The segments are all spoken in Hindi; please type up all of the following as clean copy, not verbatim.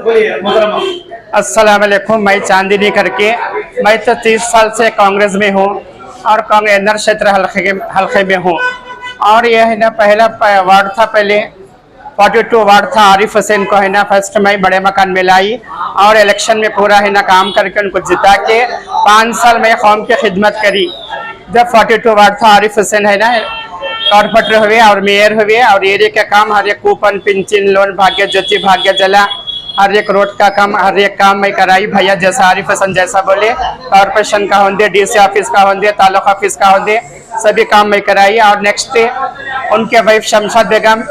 अस्सलाम वालेकुम। मैं चांदनी करके, मैं तो 30 साल से कांग्रेस में हूँ और कांग्रेस क्षेत्र हल्के में हूँ। और यह है ना, पहला वार्ड था, पहले 42 वार्ड था। आरिफ हुसैन को है ना फर्स्ट में बड़े मकान में लाई और इलेक्शन में पूरा है ना काम करके उनको जिता के 5 साल में कौम की खिदमत करी। जब 42 वार्ड था, आरिफ हुसैन है ना कॉर्पोरेटर हुए और मेयर हुए और एरिया का काम हर एक कूपन, पिंचिन, लोन, भाग्य ज्योति, भाग्य जला, हर एक रोड का काम, हर एक काम मैं कराई भैया। जैसा आरिफ हसन जैसा बोले, कॉर्पोरेशन का होंगे, डीसी ऑफिस का होंगे, तालुक ऑफिस का होंगे, सभी काम मैं कराई। और नेक्स्ट उनके वाइफ शमशाद बेगम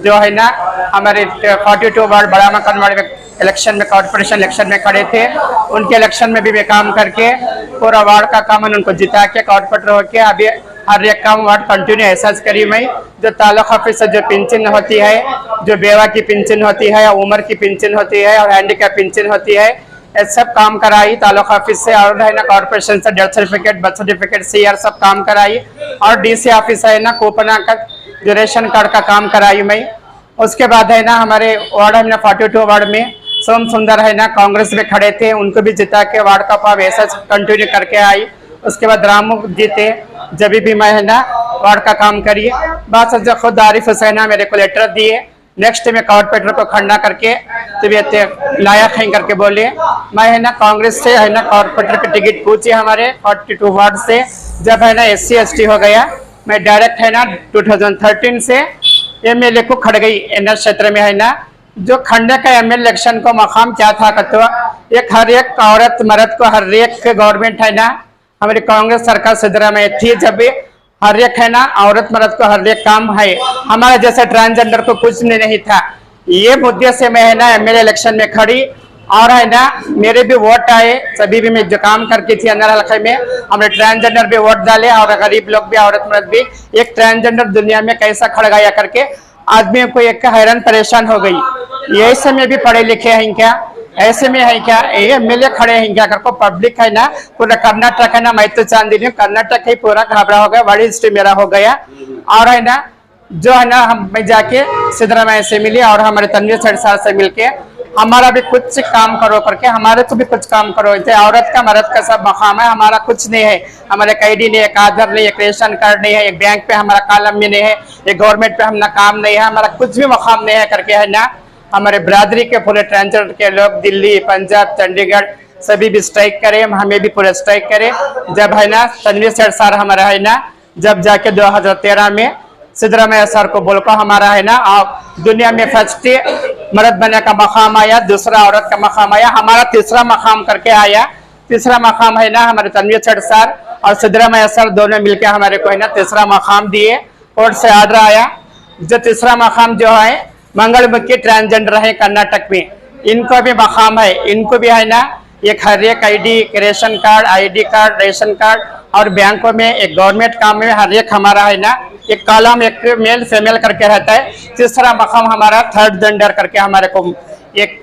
जो है ना हमारे 42 वार्ड बड़ा मकान वार्ड में इलेक्शन में, कॉर्पोरेशन इलेक्शन में खड़े थे, उनके इलेक्शन में भी मैं काम करके पूरा वार्ड का काम उनको जिता के कॉर्पोरेटर होके अभी हर एक काम वार्ड कंटिन्यू एहसास करी मैं। जो तालुक ऑफिस से जो पेंशन होती है, जो बेवा की पेंशन होती है, उम्र की पेंशन होती है और हैंडीकैप पेंशन होती है, ये सब काम कराई तालुक ऑफिस से। और है ना कॉर्पोरेशन से death certificate, birth certificate, CR सब काम कराई। और डीसी ऑफिस है ना कोपना का जो रेशन कार्ड का काम कराई मैं। उसके बाद है ना हमारे वार्ड है ना 42 वार्ड में सोम सुंदर है ना कांग्रेस में खड़े थे, उनको भी जिता के वार्ड का काम ऐसा कंटिन्यू करके आई। उसके बाद रामू जीते, जब भी मैं है ना वार्ड का काम करिए। बात जो खुद आरिफ हुसैन मेरे को लेटर दिए, नेक्स्ट में कॉर्पोरेटर को खड़ा करके तबीयत लायक है करके बोले। मैं है ना कांग्रेस से है ना कॉर्पोरेटर की टिकट पूछी हमारे 42 वार्ड से। जब है ना SC ST हो गया, मैं डायरेक्ट है ना 2013 से MLA को खड़ गई। एनर क्षेत्र में है ना जो खंडे का MLA इलेक्शन को मकाम क्या था कतो, एक हर एक औरत मर्द को हर एक गवर्नमेंट है ना हमारी कांग्रेस सरकार सिद्धरा में थी, जब भी हर एक है ना औरत मर्द को हर एक काम है। हमारा जैसे ट्रांसजेंडर को कुछ नहीं था। ये मुद्दे से मैं है ना MLA इलेक्शन में खड़ी और है ना मेरे भी वोट आए। सभी भी मैं जो काम करती थी अंदर हल्के में, हमने ट्रांसजेंडर भी वोट डाले और गरीब लोग भी, औरत मर्द भी। एक ट्रांसजेंडर दुनिया में कैसा खड़ गया करके आदमी को एक हैरान परेशान हो गई। ये समय भी पढ़े लिखे हैं क्या, ऐसे में है क्या, ये MLA खड़े हैं क्या करको पब्लिक है ना पूरा कर्नाटक है ना, मैं तो चांदनी कर्नाटक ही पूरा घबरा हो गया। बड़ी हिस्ट्री मेरा हो गया। और है ना जो है ना हम मैं जाके सिद्धरामैया से मिली और हमारे तनवीर सेठ साहब से मिलके हमारा भी कुछ काम करो करके, हमारे को भी कुछ काम करो। औरत का मर्द का सब मकाम है, हमारा कुछ नहीं है। हमारे कैडी नहीं है, एक आधार नहीं, एक रेशन कार्ड नहीं है, एक बैंक पे हमारा कॉलम भी नहीं है, एक गवर्नमेंट पे हमारा काम नहीं है, हमारा कुछ भी मकाम नहीं है करके है ना हमारे बिरादरी के पूरे ट्रांसजेंडर के लोग दिल्ली, पंजाब, चंडीगढ़ सभी भी स्ट्राइक करे, हमें भी पूरे स्ट्राइक करे। जब है ना तनवीर सेठ सर हमारा है ना जब जाके 2013 में सिद्धरामैया सर को बोलकर हमारा है ना दुनिया में फर्स्ट मर्द बनने का मकाम आया, दूसरा औरत का मकाम आया, हमारा तीसरा मकाम करके आया। तीसरा मकाम है ना हमारे तनवीर सेठ सर और सिद्धरामैया सर दोनों मिलकर हमारे को है ना तीसरा मकाम दिए। कोर्ट से आर्डर आया। जो तीसरा मकाम जो है मंगलमुखी ट्रांसजेंडर है कर्नाटक में, इनको भी मकाम है। इनको भी है ना एक हर एक ID, ration card, ID card, ration card और बैंकों में एक गवर्नमेंट काम में हर एक हमारा है ना एक कॉलम, एक मेल फीमेल करके रहता है। तीसरा मकाम हमारा थर्ड जेंडर करके हमारे को एक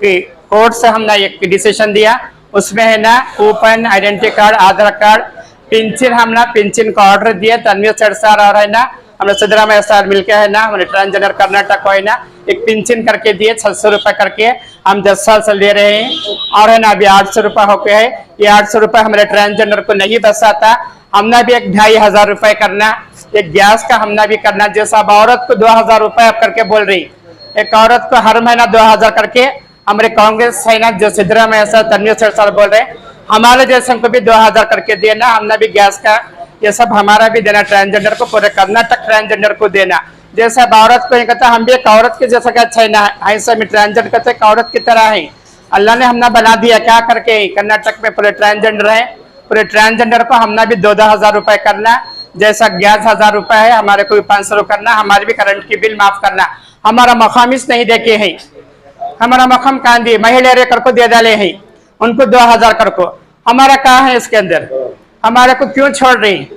कोर्ट से हमने एक डिसीजन दिया। उसमें है ना कूपन, आइडेंटिटी कार्ड, आधार कार्ड, पेंशन, हमने पेंशन का ऑर्डर दिया। तनवीर सेठ सर और है ना हमने सिद्धरामैया सर मिलकर है ना हमारे ट्रांसजेंडर कर्नाटक को है ना एक पेंशन करके दिए 600 रुपए करके, हम 10 साल से ले रहे हैं। और है ना अभी 800 रुपए होके है। ये 800 रुपए हमारे ट्रांसजेंडर को नहीं बचा था। हमने भी एक 2500 रुपए करना, एक गैस का हमने भी करना। जैसा अब औरत को 2000 रुपए करके बोल रही, एक औरत को हर महीना 2000 करके हमारे कांग्रेस है ना जो सिद्धरामैया सर, तनवीर सेठ सर बोल रहे हमारे जैसे को भी 2000 करके देना। हमने भी गैस का ये सब हमारा भी देना, ट्रांसजेंडर को, पूरे कर्नाटक ट्रांसजेंडर को देना। जैसे अब औरत को कहता हम भी एक औरत के जैसा अच्छा है ना, ऐसा में ट्रांसजेंडर कहते एक औरत की तरह है। अल्लाह ने हमने बना दिया क्या करके, कर्नाटक में पूरे ट्रांसजेंडर है। पूरे ट्रांसजेंडर को हमने भी 2-2 रुपए करना। जैसा गैस 1000 रुपए है, हमारे को भी 500 करना, हमारे भी करंट की बिल माफ करना। हमारा मकामिस नहीं देखे है, हमारा मकाम कहाँ दिए, महिला रेकर को दे डाले है, उनको 2000 कर को। हमारा कहाँ है इसके अंदर, हमारे को क्यों छोड़ रही।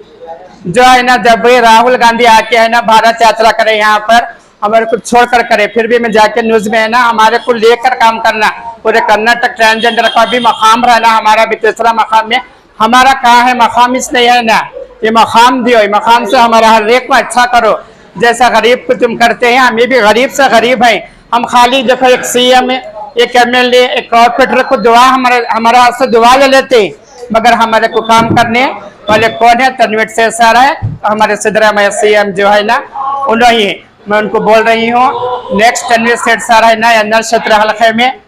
जो है ना जब राहुल गांधी आके है ना भारत यात्रा करे यहाँ पर, हमारे को छोड़कर करे, फिर भी मैं जाके न्यूज में है ना हमारे को लेकर काम करना। पूरे कर्नाटक ट्रांसजेंडर का भी मकाम रहना, हमारा भी तीसरा मकाम में। हमारा कहाँ है मकाम, इस नहीं है ना, ये मकाम दियो, ये मकाम से हमारा हर एक को अच्छा करो। जैसा गरीब को तुम करते हैं, हम ये भी गरीब से गरीब है। हम खाली देखो एक CM एक MLA एक कॉर्पोरेटर को दुआ हमारे हाथ से दुआ ले लेते, मगर हमारे को काम करने वाले कौन है? तनवीर सेठ सर है, हमारे सिद्धरामैया CM जो है ना उन्होंने है। मैं उनको बोल रही हूँ नेक्स्ट तनवीर सेठ सर है ना अन्ना क्षेत्र हल्के में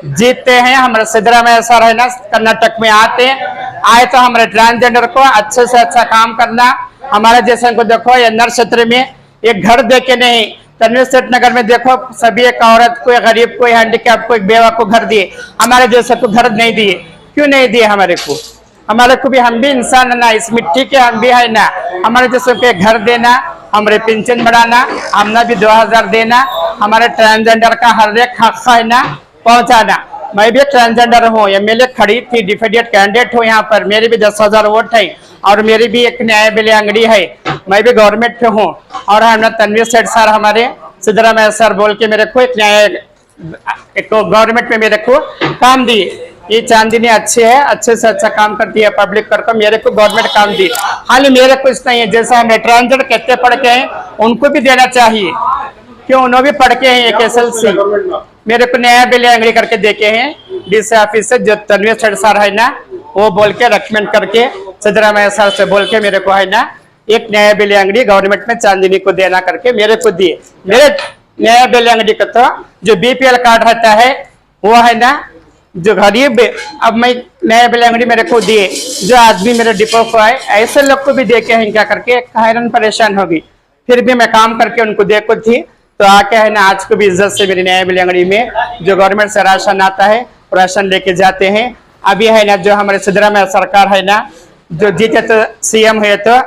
जीतते हैं। हमारे सिद्धरामैया सर है ना कर्नाटक में आए तो हमारे ट्रांसजेंडर को अच्छे से अच्छा काम करना। हमारे जैसे को देखो अन्ना क्षेत्र में एक घर दे के नहीं, तनवीर सेठ नगर में देखो सभी एक औरत को, एक गरीब को, हैंडीकैप को, एक बेवा को घर दिए, हमारे जैसे को घर नहीं दिए। क्यों नहीं दिए? हमारे को भी, हम भी इंसान है ना, इस मिट्टी के हम भी है ना। हमारे जैसे को घर देना, हमारे पेंशन बढ़ाना, हमने भी 2000 देना, हमारे ट्रांसजेंडर का हर एक हक है ना पहुंचाना। मैं भी ट्रांसजेंडर हूँ, MLA खड़ी थी, डिफेंडेड कैंडिडेट हूँ यहाँ पर, मेरी भी 10,000 वोट है और मेरी भी एक न्याय बिले अंगड़ी है, मैं भी गवर्नमेंट पे हूँ। और हमने तनवीर सेठ सर हमारे सिद्धरामैया सर बोल के मेरे को एक गवर्नमेंट में मेरे को काम दिए। ये चांदनी अच्छी है, अच्छे से अच्छा काम करती है पब्लिक करके, मेरे को गवर्नमेंट काम दी। खाली मेरे को इतना ही है, जैसा हम ट्रांसजेंडर कितने पढ़ के हैं उनको भी देना चाहिए, क्यों? उन्होंने भी पढ़ के हैं एक SLC, मेरे को नया बिल अंगड़ी करके देखे हैं DC ऑफिस से, जो तनवीर सेठ सर है ना वो बोल के रिकमेंड करके सिद्धरामैया सर से बोल के मेरे को है ना एक नया बिल अंगड़ी गवर्नमेंट में चांदनी को देना करके मेरे को दिए। मेरे नया बिल अंगड़ी का तो जो BPL कार्ड रहता है वो है ना जो गरीब, अब मैं नया बिल अंगड़ी मेरे को दिए, जो आदमी मेरे डिपो को आए ऐसे लोग को भी देखे हैं क्या करके हैरान परेशान होगी, फिर भी मैं काम करके उनको देखो थी। तो आके है ना आज को भी इज्जत से मेरी नया बिल अंगड़ी में जो गवर्नमेंट से राशन आता है राशन लेके जाते हैं। अभी है ना जो हमारे सिद्धरामैया सरकार है ना जो जीते तो CM हुए तो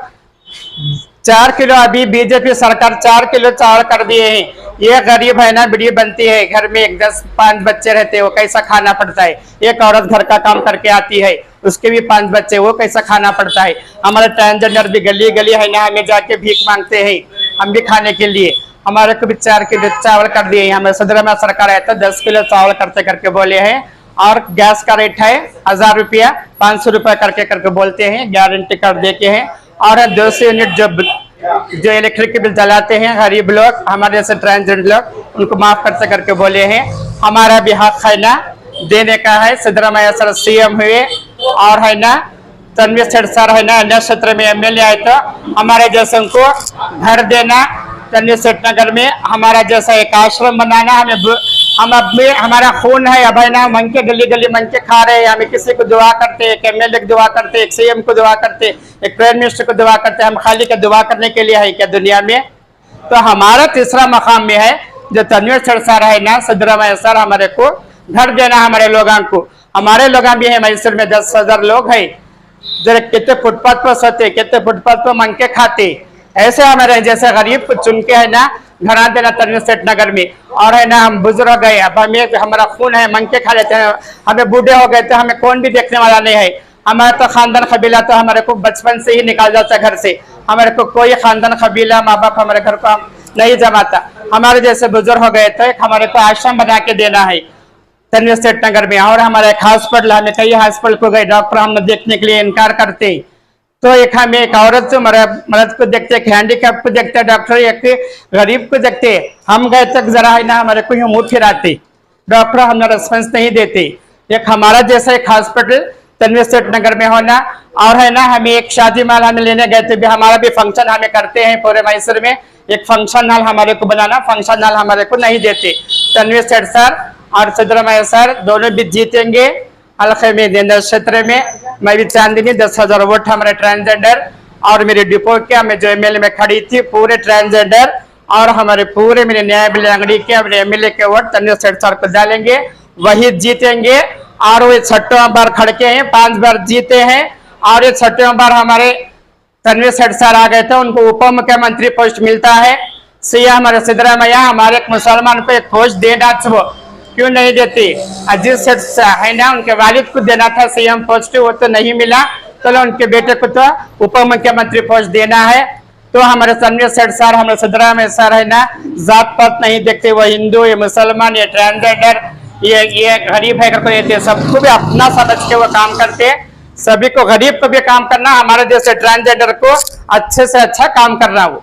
4 किलो, अभी BJP सरकार 4 किलो चावल कर दिए हैं। ये गरीब है ना वीडियो बनती है, घर में 10-5 बच्चे रहते हैं, वो कैसा खाना पड़ता है। एक औरत घर का काम करके आती है, उसके भी 5 बच्चे, वो कैसा खाना पड़ता है। हमारे ट्रांसजेंडर भी गली गली है ना हमें जाके भीख मांगते हैं हम भी खाने के लिए। हमारे को भी 4 किलो चावल कर दिए। हमारे सिद्धरामैया सरकार है तो 10 किलो चावल करते करके बोले हैं। और गैस का रेट है 1000 रुपया, 500 रुपया करके बोलते हैं, गारंटी कार्ड देके हैं। और 200 यूनिट जो इलेक्ट्रिक के बिल जलाते हैं गरीब लोग, हमारे जैसे ट्रांसजेंडर लोग, उनको माफ करते करके बोले हैं। हमारा भी हक है ना देने का है। सिद्धरामैया सर CM हुए और है ना तनवीर सेठ सर है ना अन्य क्षेत्र में MLA आए तो हमारे जैसे उनको घर देना, तनवीर सेठ नगर में हमारा जैसा एक आश्रम बनाना। हम अब में हमारा खून है, अब है ना मन के गली गली मन के खा रहे हैं। हमें किसी को दुआ करते, एक MLA को दुआ करते, एक CM को दुआ करते, एक प्राइम मिनिस्टर को दुआ करते। हम खाली का दुआ करने के लिए है क्या दुनिया में? तो हमारा तीसरा मकाम में है जो तनवीर सेठ सर है ना सिद्धरामैया सर हमारे को घर देना, हमारे लोगों को। हमारे लोग भी है मैसूर में 10,000 लोग है, जरा कितने फुटपाथ पर सोते, कितने फुटपाथ पर मांग के खाते। ऐसे हमारे जैसे गरीब को चुन के है ना घर देना तनवीर सेठ नगर में। और है ना हम बुजुर्ग हो गए, अब हमें हमारा खून है, मांग के खा लेते हैं। हमें बूढ़े हो गए तो हमें कौन भी देखने वाला नहीं है। हमारा तो खानदान कबीला तो हमारे को बचपन से ही निकाल जाता घर से। हमारे को कोई खानदान कबीला माँ बाप हमारे घर को नहीं जमाता। हमारे जैसे बुजुर्ग हो गए तो हमारे को आश्रम बना के देना है तनवीर सेठ नगर में। और हमारा एक हॉस्पिटल, हमें कई हॉस्पिटल को गए, डॉक्टर हम देखने के लिए इनकार करते। तो एक हमें एक औरत जो मर्द को देखते, एक हैंडीकैप को देखते डॉक्टर, एक गरीब को देखते। हम गए तक जरा है ना हमारे को मुंह फिराते, डॉक्टर हमें रेस्पॉन्स नहीं देते। एक हमारा जैसा एक हॉस्पिटल तनवीर सेठ नगर में होना। और है ना हमें एक शादी माल हमें लेने गए थे, हमारा भी फंक्शन हमें करते हैं पूरे मैसूर में, एक फंक्शन हॉल हमारे को बनाना, फंक्शन हॉल हमारे को नहीं देते। तनवीर सेठ सर और सिद्धरामैया सर दोनों भी जीतेंगे हल्के में देंदर क्षेत्र में। मैं भी चांदनी 10,000 वोट हमारे ट्रांसजेंडर और मेरे डिपो के हमें जो MLA में खड़ी थी पूरे ट्रांसजेंडर और हमारे पूरे मेरे न्याय बिल अंगड़ी के अपने MLA के वोट तनवीर सेठ सर को डालेंगे, वही जीतेंगे। और वो 6वां बार खड़के हैं, 5 बार जीते हैं। और ये 6वां बार हमारे तनवीर सेठ सर आ गए थे, उनको उप मुख्यमंत्री पोस्ट मिलता है। CM हमारे सिद्धरामैया हमारे एक मुसलमान को एक पोस्ट देना क्यों नहीं देती? अजीत सेठ है ना उनके वालिद को देना था CM पोस्ट, वो तो नहीं मिला। चलो उनके बेटे को तो उप मुख्यमंत्री पोस्ट देना है। तो हमारे तनवीर सेठ सर हमारे सिद्धरामैया सर है ना जात पात नहीं देखते, वो हिंदू ये मुसलमान ये ट्रांसजेंडर ये गरीब है करके देते, सबको भी अपना समझ के वो काम करते। सभी को गरीब को भी काम करना, हमारे जैसे ट्रांसजेंडर को अच्छे से अच्छा काम करना। वो